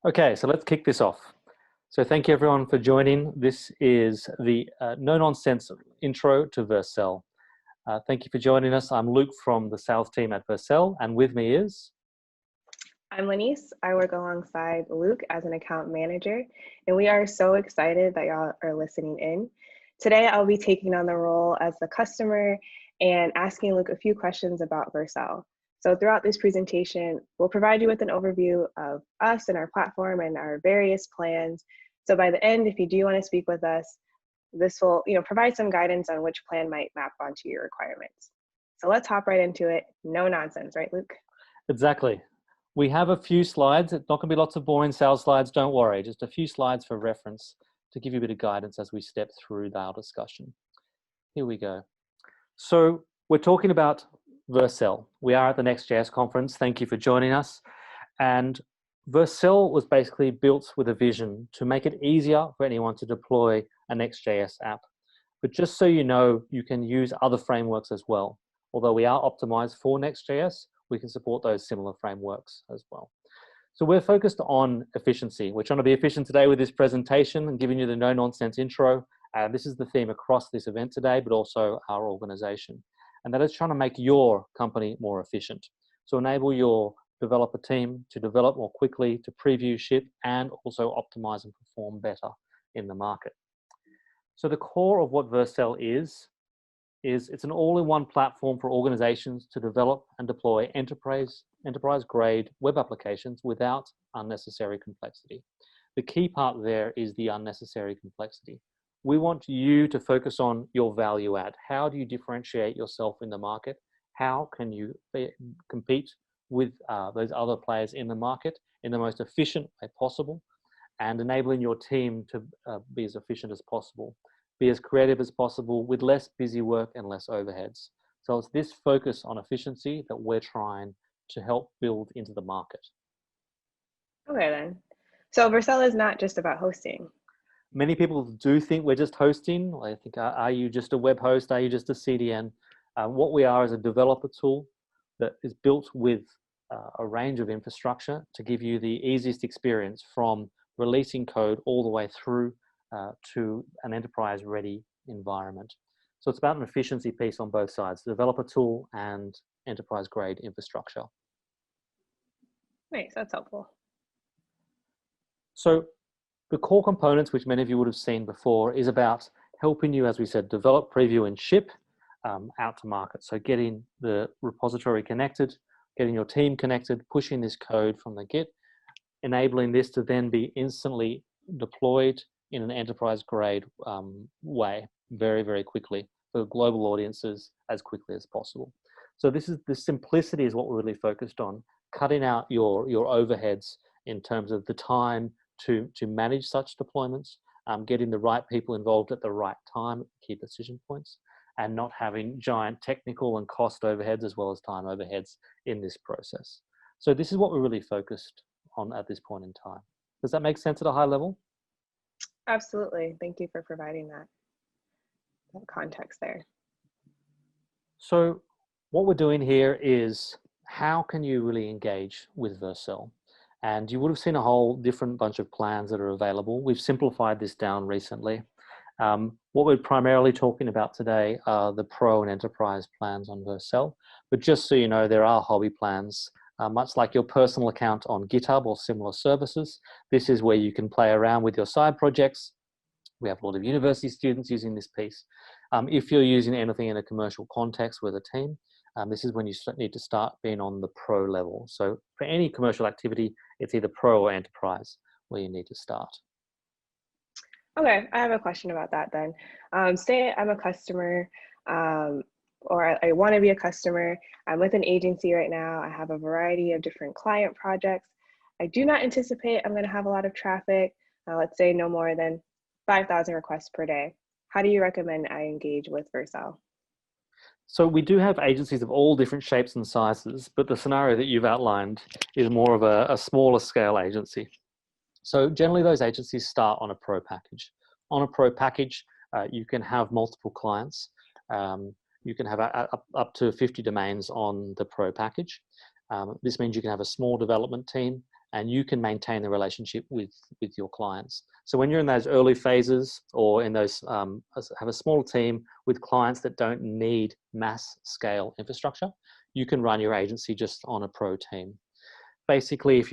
Okay, so let's kick this off. So thank you everyone for joining. This is the no-nonsense intro to Vercel. Thank you for joining us. I'm Luke from the sales team at Vercel, and with me is... I'm Lanice. I work alongside Luke as an account manager, and we are so excited that y'all are listening in. Today, I'll be taking on the role as the customer and asking Luke a few questions about Vercel. So throughout this presentation, we'll provide you with an overview of us and our platform and our various plans. So by the end, if you do want to speak with us, this will provide some guidance on which plan might map onto your requirements. So let's hop right into it. No nonsense, right, Luke? Exactly. We have a few slides. It's not going to be lots of boring sales slides, don't worry. Just a few slides for reference to give you a bit of guidance as we step through our discussion. Here we go. So we're talking about Vercel. We are at the Next.js conference. Thank you for joining us. And Vercel was basically built with a vision to make it easier for anyone to deploy a Next.js app. But just so you know, you can use other frameworks as well. Although we are optimized for Next.js, we can support those similar frameworks as well. So we're focused on efficiency. We're trying to be efficient today with this presentation and giving you the no-nonsense intro. This is the theme across this event today, but also our organization. And that is trying to make your company more efficient. So enable your developer team to develop more quickly, to preview, ship, and also optimize and perform better in the market. So the core of what Vercel is it's an all-in-one platform for organizations to develop and deploy enterprise-grade web applications without unnecessary complexity. The key part there is the unnecessary complexity. We want you to focus on your value add. How do you differentiate yourself in the market? How can you compete with those other players in the market in the most efficient way possible, and enabling your team to be as efficient as possible, be as creative as possible with less busy work and less overheads. So it's this focus on efficiency that we're trying to help build into the market. Okay then. So Vercel is not just about hosting. Many people do think we're just hosting. I think, are you just a web host? Are you just a CDN? What we are is a developer tool that is built with a range of infrastructure to give you the easiest experience from releasing code all the way through to an enterprise-ready environment. So it's about an efficiency piece on both sides, developer tool and enterprise-grade infrastructure. Nice, that's helpful. So the core components, which many of you would have seen before, is about helping you, as we said, develop, preview, and ship out to market. So getting the repository connected, getting your team connected, pushing this code from the Git, enabling this to then be instantly deployed in an enterprise-grade way, very, very quickly for global audiences as quickly as possible. So the simplicity is what we're really focused on, cutting out your overheads in terms of the time to manage such deployments, getting the right people involved at the right time at key decision points, and not having giant technical and cost overheads as well as time overheads in this process. So this is what we're really focused on at this point in time. Does that make sense at a high level? Absolutely. Thank you for providing that context there. So what we're doing here is, how can you really engage with Vercel? And you would have seen a whole different bunch of plans that are available. We've simplified this down recently. What we're primarily talking about today are the Pro and Enterprise plans on Vercel. But just so you know, there are hobby plans. Much like your personal account on GitHub or similar services, this is where you can play around with your side projects. We have a lot of university students using this piece. If you're using anything in a commercial context with a team, this is when you need to start being on the Pro level. So for any commercial activity, it's either Pro or Enterprise where you need to start. Okay, I have a question about that then. Say I'm a customer, or I want to be a customer. I'm with an agency right now. I have a variety of different client projects. I do not anticipate I'm going to have a lot of traffic. Let's say no more than 5,000 requests per day. How do you recommend I engage with Vercel? So we do have agencies of all different shapes and sizes, but the scenario that you've outlined is more of a smaller scale agency. So generally those agencies start on a Pro package. On a Pro package, you can have multiple clients. You can have up to 50 domains on the Pro package. This means you can have a small development team and you can maintain the relationship with your clients. So when you're in those early phases, or in those have a small team with clients that don't need mass scale infrastructure, you can run your agency just on a pro team. Basically,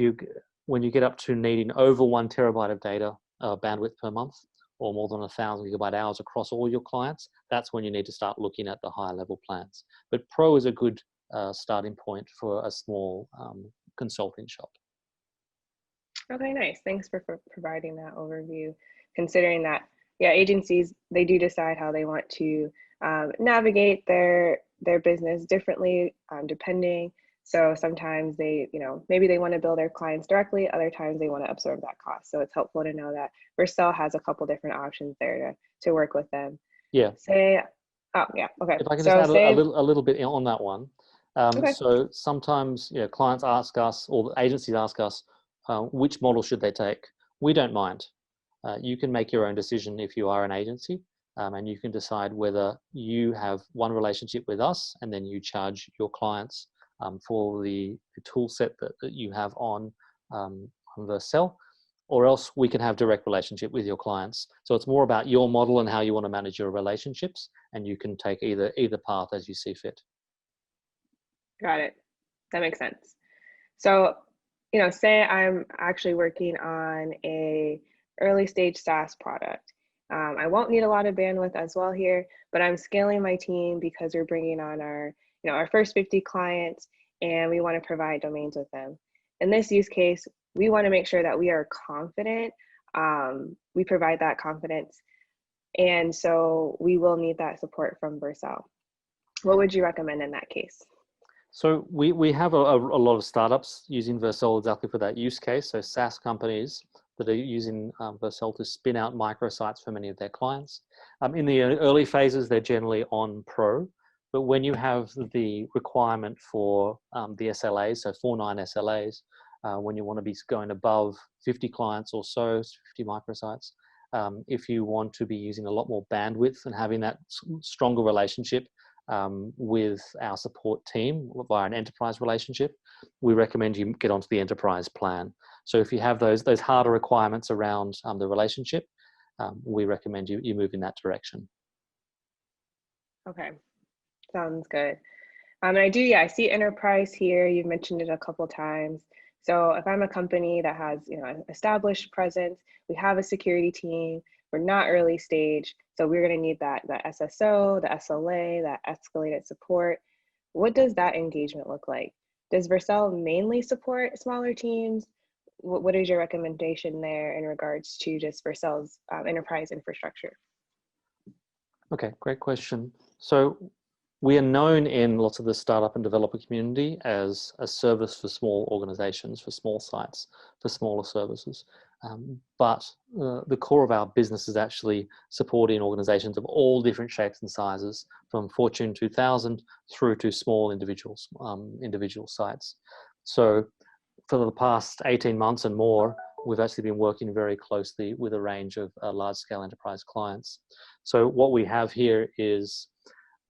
when you get up to needing over 1 terabyte of data bandwidth per month, or more than 1,000 gigabyte hours across all your clients, that's when you need to start looking at the higher level plans. But Pro is a good starting point for a small consulting shop. Okay, nice. Thanks for providing that overview. Considering that, yeah, agencies, they do decide how they want to navigate their business differently, depending. So sometimes they, maybe they want to bill their clients directly. Other times they want to absorb that cost. So it's helpful to know that Vercel has a couple different options there to work with them. Yeah. Oh yeah, okay. If I can just add a little bit on that one. Okay. So sometimes clients ask us, or the agencies ask us, which model should they take? We don't mind. You can make your own decision if you are an agency, and you can decide whether you have one relationship with us and then you charge your clients for the tool set that you have on Vercel, or else we can have direct relationship with your clients. So it's more about your model and how you want to manage your relationships, and you can take either path as you see fit. Got it. That makes sense. So, say I'm actually working on a early stage SaaS product. I won't need a lot of bandwidth as well here, but I'm scaling my team because we're bringing on our first 50 clients, and we want to provide domains with them. In this use case, we want to make sure that we are confident. We provide that confidence, and so we will need that support from Vercel. What would you recommend in that case? So we have a lot of startups using Vercel exactly for that use case. So SaaS companies that are using Vercel to spin out microsites for many of their clients. In the early phases, they're generally on Pro, but when you have the requirement for the SLAs, so 4.9 SLAs, when you want to be going above 50 clients or so, 50 microsites, if you want to be using a lot more bandwidth and having that stronger relationship with our support team via an enterprise relationship, we recommend you get onto the enterprise plan. So if you have those harder requirements around the relationship, we recommend you move in that direction. Okay, sounds good. And I see enterprise here. You've mentioned it a couple times. So if I'm a company that has an established presence, we have a security team, we're not early stage, so we're going to need that SSO, the SLA, that escalated support. What does that engagement look like? Does Vercel mainly support smaller teams? What is your recommendation there in regards to just Vercel's enterprise infrastructure? Okay, great question. So we are known in lots of the startup and developer community as a service for small organizations, for small sites, for smaller services. But the core of our business is actually supporting organizations of all different shapes and sizes, from Fortune 2000 through to small individual sites. So for the past 18 months and more, we've actually been working very closely with a range of large-scale enterprise clients. So what we have here is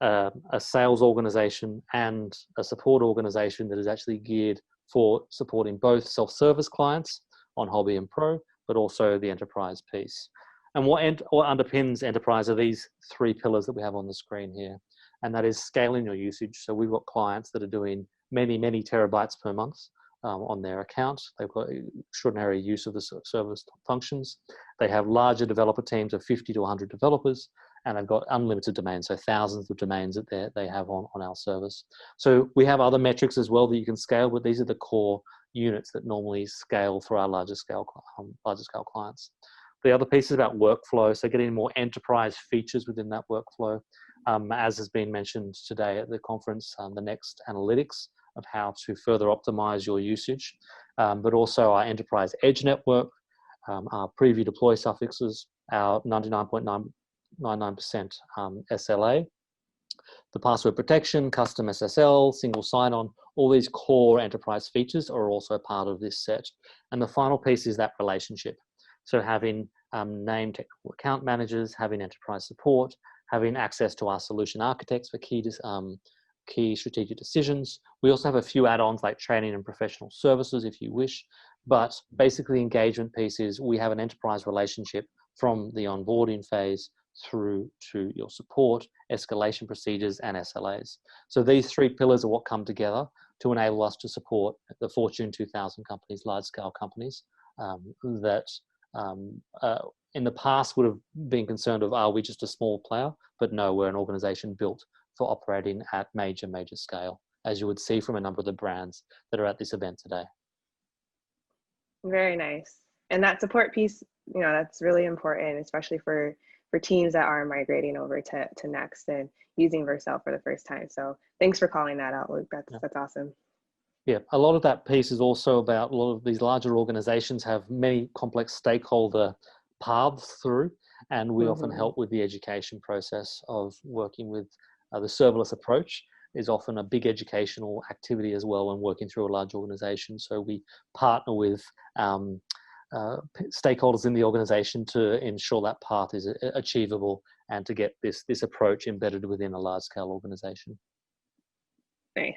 a sales organization and a support organization that is actually geared for supporting both self-service clients on Hobby and Pro, but also the enterprise piece. And what underpins enterprise are these 3 pillars that we have on the screen here, and that is scaling your usage. So we've got clients that are doing many, many terabytes per month on their account. They've got extraordinary use of the service functions. They have larger developer teams of 50 to 100 developers, and they've got unlimited domains, so thousands of domains that they have on our service. So we have other metrics as well that you can scale, but these are the core units that normally scale for our larger scale clients. The other piece is about workflow, so getting more enterprise features within that workflow. As has been mentioned today at the conference, the next analytics of how to further optimize your usage, but also our enterprise edge network, our preview deploy suffixes, our 99.99% SLA, the password protection, custom SSL, single sign-on. All these core enterprise features are also part of this set. And the final piece is that relationship. So having named technical account managers, having enterprise support, having access to our solution architects for key strategic decisions. We also have a few add-ons like training and professional services if you wish, But basically, the engagement piece is we have an enterprise relationship from the onboarding phase through to your support, escalation procedures, and SLAs. So these three pillars are what come together to enable us to support the Fortune 2000 companies, large-scale companies that in the past would have been concerned of, are we just a small player? But no, we're an organization built for operating at major scale, as you would see from a number of the brands that are at this event today. Very nice. And that support piece, that's really important, especially for teams that are migrating over to Next and using Vercel for the first time. So thanks for calling that out, Luke. That's awesome. Yeah, a lot of that piece is also about a lot of these larger organizations have many complex stakeholder paths through, and we often help with the education process of working with the serverless approach is often a big educational activity as well when working through a large organization. So we partner with stakeholders in the organization to ensure that path is achievable and to get this approach embedded within a large scale organization. Nice.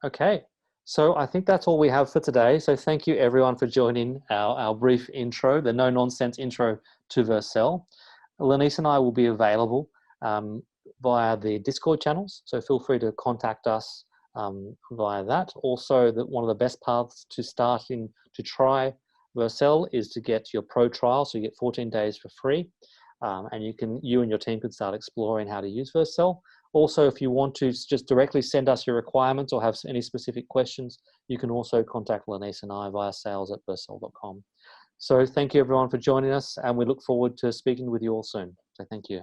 Okay, so I think that's all we have for today. So thank you everyone for joining our brief intro, the no nonsense intro to Vercel. Lanice and I will be available via the Discord channels, so feel free to contact us via that. Also, one of the best paths to starting to try Vercel is to get your pro trial, so you get 14 days for free, and you and your team can start exploring how to use Vercel. Also, if you want to just directly send us your requirements or have any specific questions, you can also contact Lanice and I via sales@vercel.com. So thank you everyone for joining us, and we look forward to speaking with you all soon. So thank you.